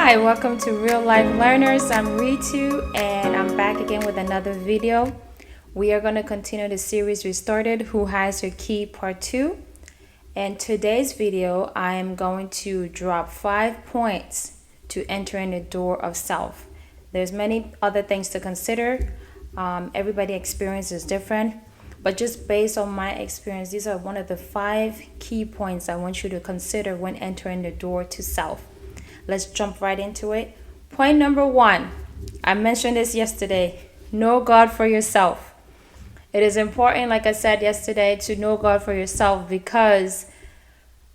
Hi, welcome to Real Life Learners. I'm Ritu and I'm back again with another video. We are going to continue the series we started, Who Has Your Key Part 2. And today's video, I am going to drop 5 points to enter in the door of self. There's many other things to consider. Everybody's experience is different. But just based on my experience, these are one of the 5 key points I want you to consider when entering the door to self. Let's jump right into it. Point number 1. I mentioned this yesterday. Know God for yourself. It is important, like I said yesterday, to know God for yourself because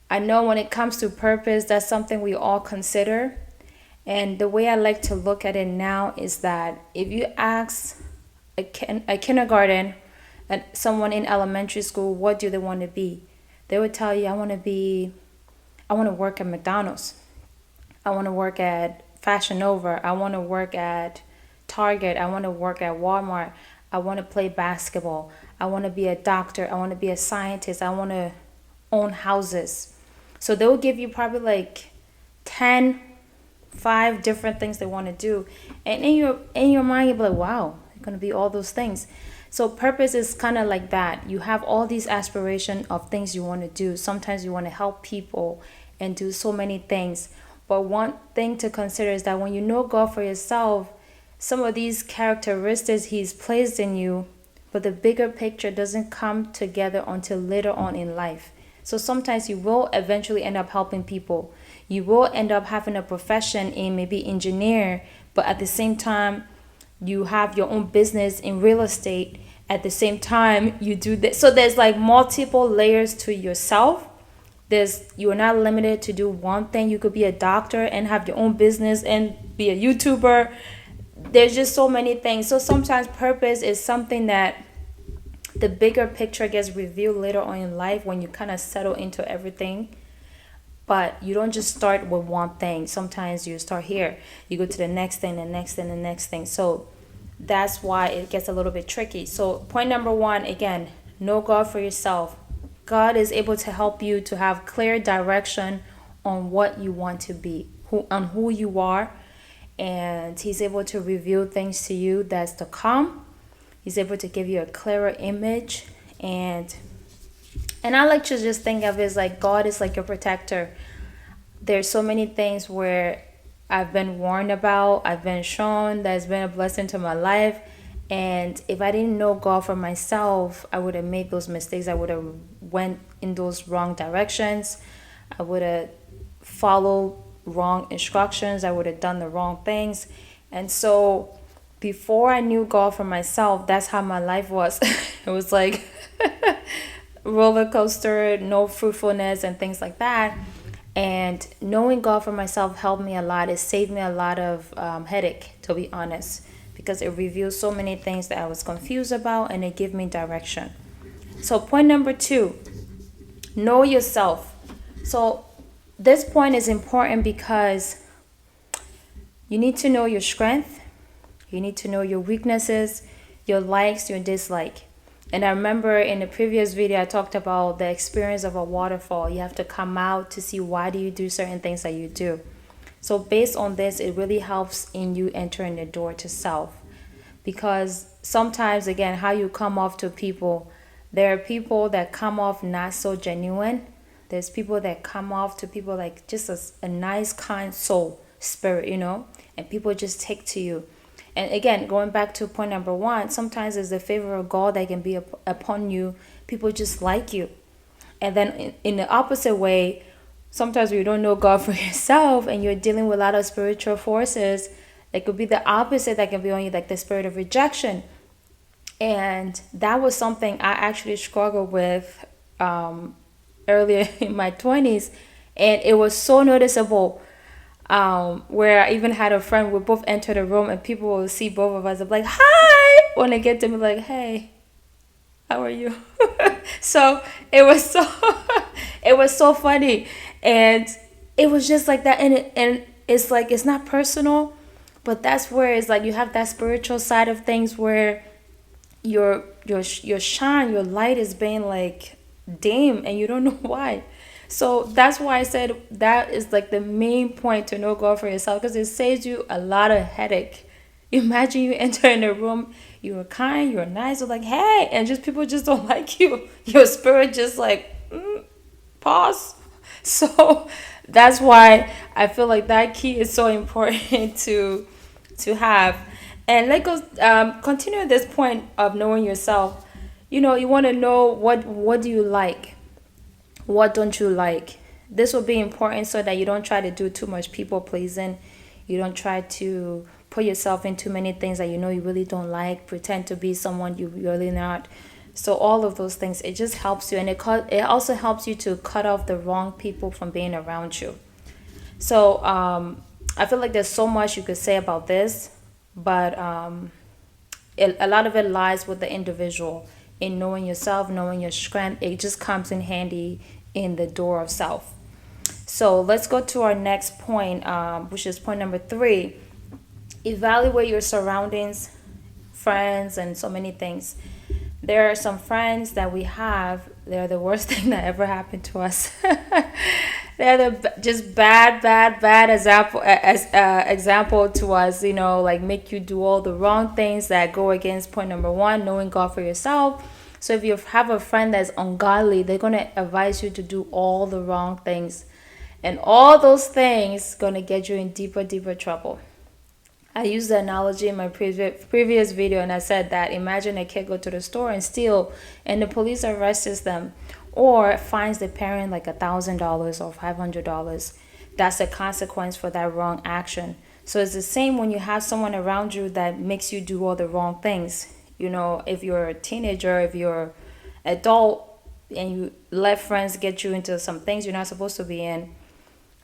I know when it comes to purpose, that's something we all consider. And the way I like to look at it now is that if you ask a kindergarten and someone in elementary school, what do they want to be? They would tell you, I want to work at McDonald's. I want to work at Fashion Nova. I want to work at Target. I want to work at Walmart. I want to play basketball. I want to be a doctor. I want to be a scientist. I want to own houses. So they'll give you probably like 5 different things they want to do. And in your mind, you'll be like, wow, it's going to be all those things. So purpose is kind of like that. You have all these aspirations of things you want to do. Sometimes you want to help people and do so many things. But one thing to consider is that when you know God for yourself, some of these characteristics He's placed in you, but the bigger picture doesn't come together until later on in life. So sometimes you will eventually end up helping people. You will end up having a profession in maybe engineer, but at the same time, you have your own business in real estate. At the same time, you do this. So there's like multiple layers to yourself. You are not limited to do one thing. You could be a doctor and have your own business and be a YouTuber. There's just so many things. So sometimes purpose is something that the bigger picture gets revealed later on in life when you kind of settle into everything. But you don't just start with one thing. Sometimes you start here. You go to the next thing, the next thing, the next thing. So that's why it gets a little bit tricky. So point number 1, again, know God for yourself. God is able to help you to have clear direction on what you want to be, who you are, and He's able to reveal things to you that's to come. He's able to give you a clearer image, and I like to just think of it as like God is like your protector. There's so many things where I've been warned about, I've been shown that's been a blessing to my life. And if I didn't know God for myself, I would have made those mistakes. I would have went in those wrong directions. I would have followed wrong instructions. I would have done the wrong things. And so before I knew God for myself, that's how my life was. It was like roller coaster, no fruitfulness and things like that. And knowing God for myself helped me a lot. It saved me a lot of headache, to be honest, because it revealed so many things that I was confused about and it gave me direction. So point number 2, know yourself. So this point is important because you need to know your strength. You need to know your weaknesses, your likes, your dislike. And I remember in the previous video, I talked about the experience of a waterfall. You have to come out to see why do you do certain things that you do. So based on this, it really helps in you entering the door to self. Because sometimes, again, how you come off to people, there are people that come off not so genuine. There's people that come off to people like just a nice, kind soul, spirit, and people just take to you. And again, going back to point number 1, sometimes there's the favor of God that can be upon you. People just like you. And then in the opposite way, sometimes when you don't know God for yourself and you're dealing with a lot of spiritual forces, it could be the opposite that can be on you, like the spirit of rejection. And that was something I actually struggled with earlier in my 20s. And it was so noticeable where I even had a friend, we both entered a room and people will see both of us. I'm like, hi! When I get to me, like, hey, how are you? So it was so funny. And it was just like that. And it's like, it's not personal, but that's where it's like you have that spiritual side of things where your shine, your light is being like dim and you don't know why. So that's why I said that is like the main point to know God for yourself, because it saves you a lot of headache. Imagine you enter in a room, you were kind, you were nice, you're like, hey, and just people just don't like you. Your spirit just like, pause. So that's why I feel like that key is so important to have. And let go. Continue this point of knowing yourself. You want to know what do you like, what don't you like. This will be important so that you don't try to do too much people pleasing. You don't try to put yourself in too many things that you really don't like. Pretend to be someone you really not. So all of those things, it just helps you, and it also helps you to cut off the wrong people from being around you. So I feel like there's so much you could say about this, but a lot of it lies with the individual in knowing yourself, knowing your strength. It just comes in handy in the door of self. So let's go to our next point, which is point number 3. Evaluate your surroundings, friends, and so many things. There are some friends that we have, they're the worst thing that ever happened to us. They're just bad example to us, like make you do all the wrong things that go against point number 1, knowing God for yourself. So if you have a friend that's ungodly, they're going to advise you to do all the wrong things. And all those things going to get you in deeper trouble. I used the analogy in my previous video, and I said that imagine a kid go to the store and steal, and the police arrests them or fines the parent like $1,000 or $500. That's the consequence for that wrong action. So it's the same when you have someone around you that makes you do all the wrong things. If you're a teenager, if you're adult, and you let friends get you into some things you're not supposed to be in,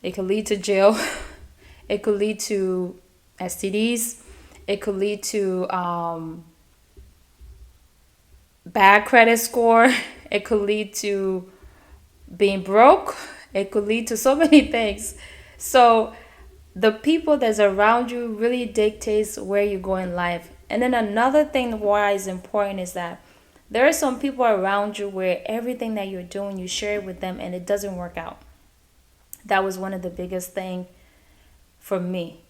it could lead to jail. It could lead to STDs. It could lead to bad credit score. It could lead to being broke. It could lead to so many things. So the people that's around you really dictates where you go in life. And then another thing why it's important is that there are some people around you where everything that you're doing, you share it with them and it doesn't work out. That was one of the biggest thing for me.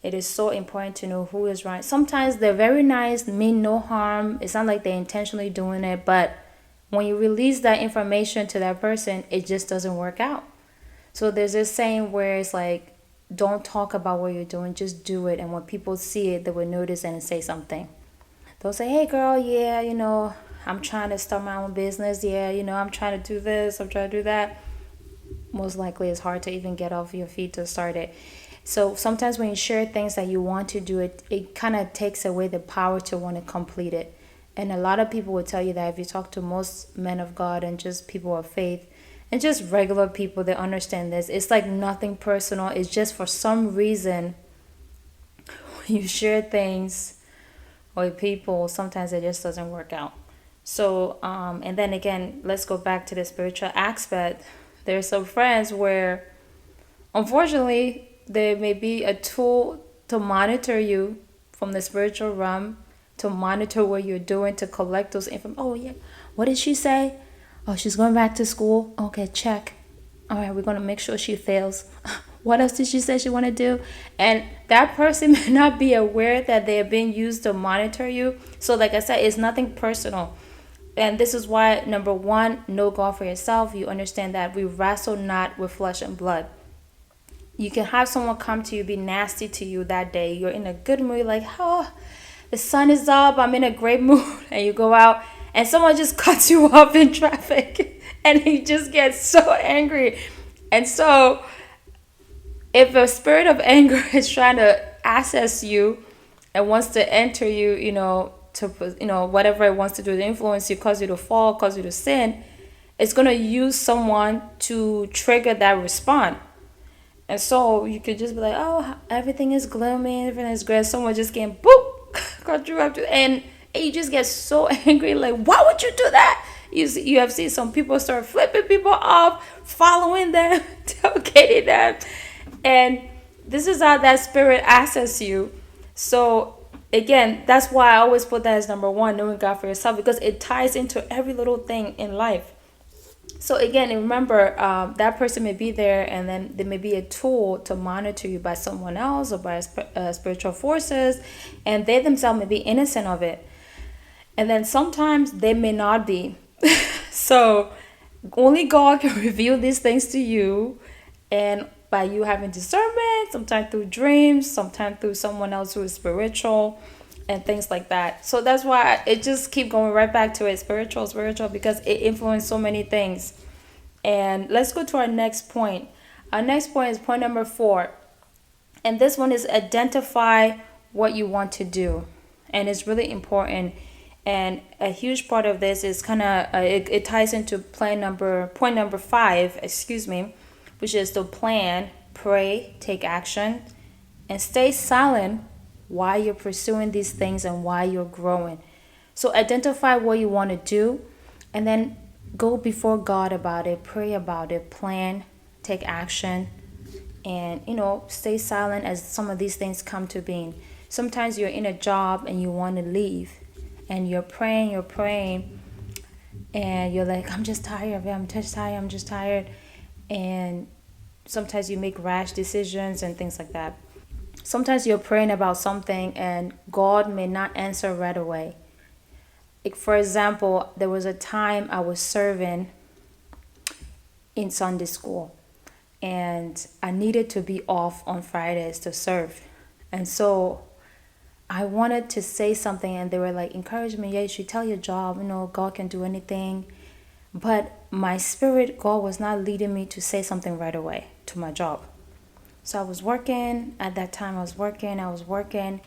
It is so important to know who is right. Sometimes they're very nice, mean no harm. It's not like they're intentionally doing it, but when you release that information to that person, it just doesn't work out. So there's this saying where it's like, don't talk about what you're doing, just do it. And when people see it, they will notice and say something. They'll say, hey girl, yeah, I'm trying to start my own business. Yeah, I'm trying to do this, I'm trying to do that. Most likely it's hard to even get off your feet to start it. So sometimes when you share things that you want to do, it kind of takes away the power to want to complete it. And a lot of people will tell you that if you talk to most men of God and just people of faith and just regular people, they understand this. It's like nothing personal. It's just for some reason when you share things with people, sometimes it just doesn't work out. So, and then again, let's go back to the spiritual aspect. There's some friends where, unfortunately, there may be a tool to monitor you from the spiritual realm, to monitor what you're doing, to collect those information. Oh, yeah. What did she say? Oh, she's going back to school. Okay, check. All right, we're going to make sure she fails. What else did she say she want to do? And that person may not be aware that they are being used to monitor you. So like I said, it's nothing personal. And this is why, number 1, know God for yourself. You understand that we wrestle not with flesh and blood. You can have someone come to you, be nasty to you that day. You're in a good mood, like, oh, the sun is up, I'm in a great mood. And you go out and someone just cuts you off in traffic and you just get so angry. And so if a spirit of anger is trying to access you and wants to enter you, to whatever it wants to do to influence you, cause you to fall, cause you to sin, it's going to use someone to trigger that response. And so you could just be like, oh, everything is gloomy, everything is great. Someone just came, boop, cut you up, and you just get so angry. Like, why would you do that? You have seen some people start flipping people off, following them, tailgating them. And this is how that spirit accesses you. So again, that's why I always put that as number 1, knowing God for yourself, because it ties into every little thing in life. So again, remember, that person may be there, and then there may be a tool to monitor you by someone else or by spiritual forces, and they themselves may be innocent of it. And then sometimes they may not be. So only God can reveal these things to you, and by you having discernment, sometimes through dreams, sometimes through someone else who is spiritual, and things like that. So that's why it just keep going right back to it, spiritual, spiritual, because it influenced so many things. And let's go to our next point. Our next point is point number 4. And this one is identify what you want to do. And it's really important. And a huge part of this is kind of, it ties into point number 5, excuse me, which is to plan, pray, take action, and stay silent while you're pursuing these things and while you're growing. So identify what you want to do, and then go before God about it, pray about it, plan, take action, and stay silent as some of these things come to being. Sometimes you're in a job and you want to leave, and you're praying, and you're like, I'm just tired, I'm just tired. And sometimes you make rash decisions and things like that. Sometimes you're praying about something and God may not answer right away. Like, for example, there was a time I was serving in Sunday school, and I needed to be off on Fridays to serve. And so I wanted to say something, and they were like, encourage me, yeah, you should tell your job, God can do anything. But my spirit, God was not leading me to say something right away to my job. So I was working at that time. I was working,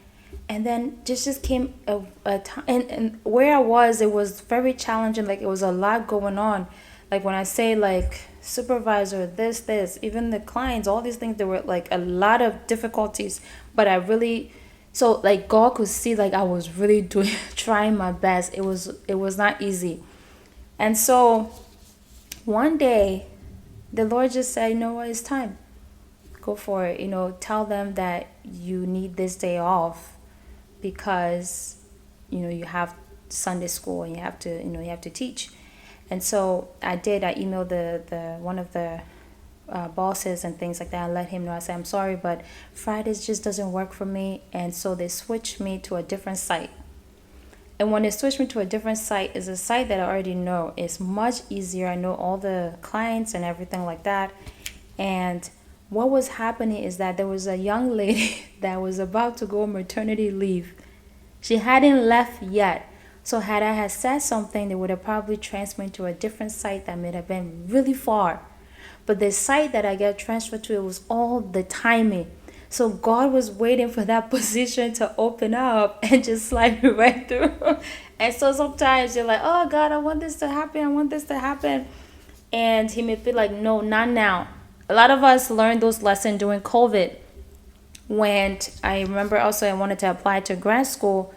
and then just came a time, and where I was, it was very challenging. Like, it was a lot going on. Like, when I say like supervisor, this, even the clients, all these things, there were like a lot of difficulties. But I really, so like God could see like I was really doing, trying my best. It was not easy, and so one day, the Lord just said, you know what, it's time. Go for it. Tell them that you need this day off because, you have Sunday school and you have to teach. And so I did. I emailed the one of the bosses and things like that, and let him know. I said, I'm sorry, but Fridays just doesn't work for me. And so they switched me to a different site. And when they switched me to a different site, is a site that I already know. It's much easier. I know all the clients and everything like that. And what was happening is that there was a young lady that was about to go on maternity leave. She hadn't left yet. So had I had said something, they would have probably transferred me to a different site that may have been really far. But the site that I got transferred to, it was all the timing. So God was waiting for that position to open up and just slide me right through. And so sometimes you're like, oh God, I want this to happen. And he may be like, no, not now. A lot of us learned those lessons during COVID. When I remember also I wanted to apply to grad school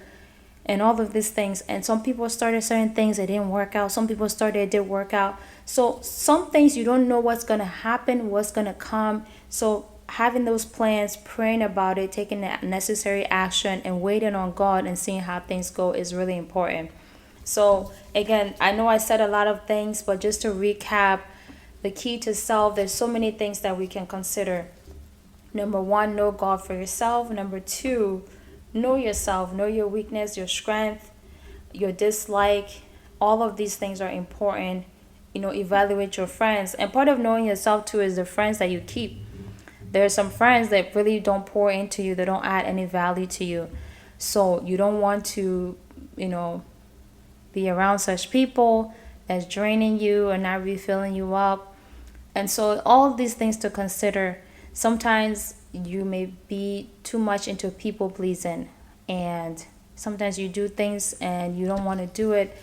and all of these things. And some people started certain things, it didn't work out. Some people started, it did work out. So some things you don't know what's going to happen, what's going to come. So having those plans, praying about it, taking the necessary action, and waiting on God and seeing how things go is really important. So again, I know I said a lot of things, but just to recap, the key to self, there's so many things that we can consider. Number 1, know God for yourself. Number 2, know yourself, know your weakness, your strength, your dislike. All of these things are important. Evaluate your friends. And part of knowing yourself too is the friends that you keep. There are some friends that really don't pour into you. They don't add any value to you. So you don't want to, be around such people that's draining you and not refilling you up. And so all of these things to consider. Sometimes you may be too much into people pleasing, and sometimes you do things and you don't want to do it.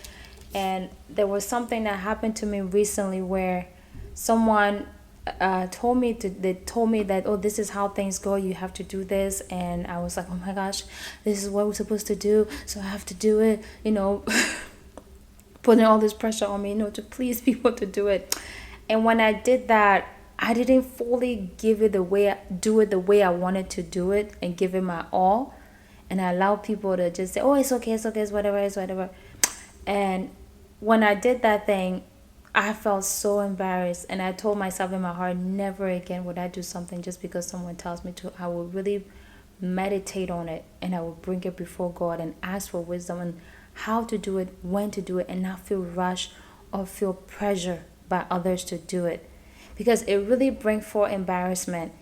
And there was something that happened to me recently where someone told me that, oh, this is how things go, you have to do this. And I was like, oh my gosh, this is what we're supposed to do, so I have to do it, putting all this pressure on me, to please people to do it. And when I did that, I didn't fully do it the way I wanted to do it and give it my all. And I allowed people to just say, oh, it's okay, it's whatever. And when I did that thing, I felt so embarrassed, and I told myself in my heart, never again would I do something just because someone tells me to. I will really meditate on it, and I will bring it before God and ask for wisdom on how to do it, when to do it, and not feel rushed or feel pressure by others to do it, because it really brings forth embarrassment.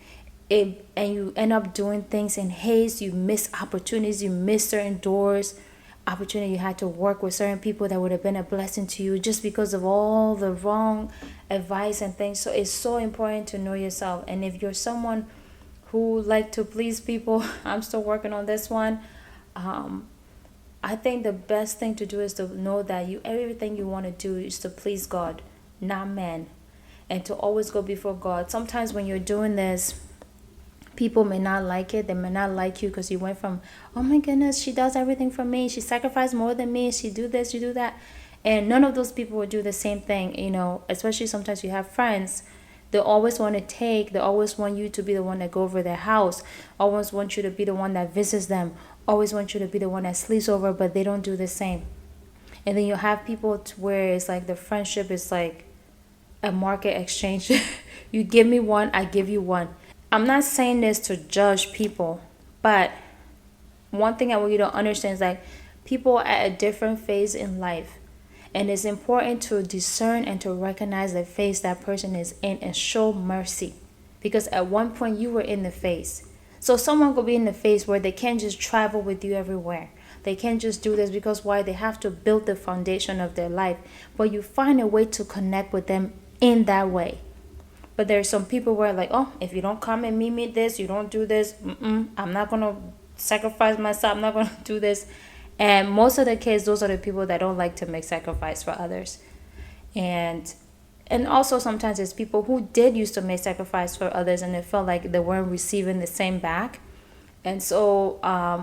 And you end up doing things in haste. You miss opportunities, you miss certain doors, opportunity. You had to work with certain people that would have been a blessing to you just because of all the wrong advice and things. So it's so important to know yourself. And if you're someone who like to please people, I'm still working on this one. I think the best thing to do is to know that you everything you want to do is to please God, not man, and to always go before God. Sometimes when you're doing this, people may not like it. They may not like you because you went from, oh my goodness, she does everything for me, she sacrificed more than me, she do this, you do that. And none of those people will do the same thing, especially sometimes you have friends. They always want to take, they always want you to be the one that go over their house, always want you to be the one that visits them, always want you to be the one that sleeps over, but they don't do the same. And then you have people where it's like the friendship is like a market exchange. You give me one, I give you one. I'm not saying this to judge people, but one thing I want you to understand is like people are at a different phase in life. And it's important to discern and to recognize the phase that person is in and show mercy. Because at one point you were in the phase. So someone could be in the phase where they can't just travel with you everywhere. They can't just do this because why? They have to build the foundation of their life. But you find a way to connect with them in that way. But there's some people where like, oh, if you don't come and meet me this, you don't do this, I'm not going to sacrifice myself, I'm not going to do this. And most of the kids, those are the people that don't like to make sacrifice for others. And also sometimes it's people who did used to make sacrifice for others and they felt like they weren't receiving the same back. And so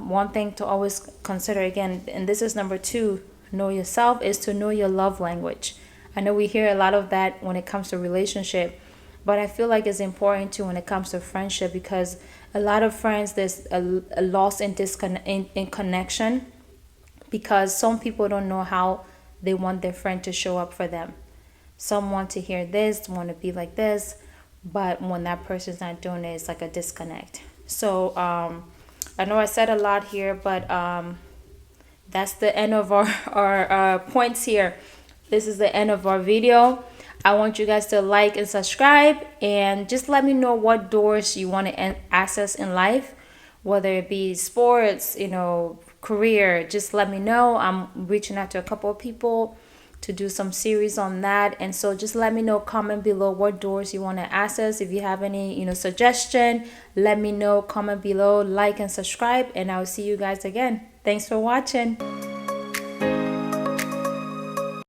one thing to always consider again, and this is number 2, know yourself, is to know your love language. I know we hear a lot of that when it comes to relationship, but I feel like it's important too when it comes to friendship, because a lot of friends, there's a loss in connection, because some people don't know how they want their friend to show up for them. Some want to hear this, want to be like this, but when that person's not doing it, it's like a disconnect. So I know I said a lot here, but that's the end of our points here. This is the end of our video. I want you guys to like and subscribe, and just let me know what doors you want to access in life, whether it be sports, career. Just let me know. I'm reaching out to a couple of people to do some series on that, and so just let me know, comment below what doors you want to access. If you have any suggestion, let me know, comment below, like and subscribe, and I'll see you guys again. Thanks for watching.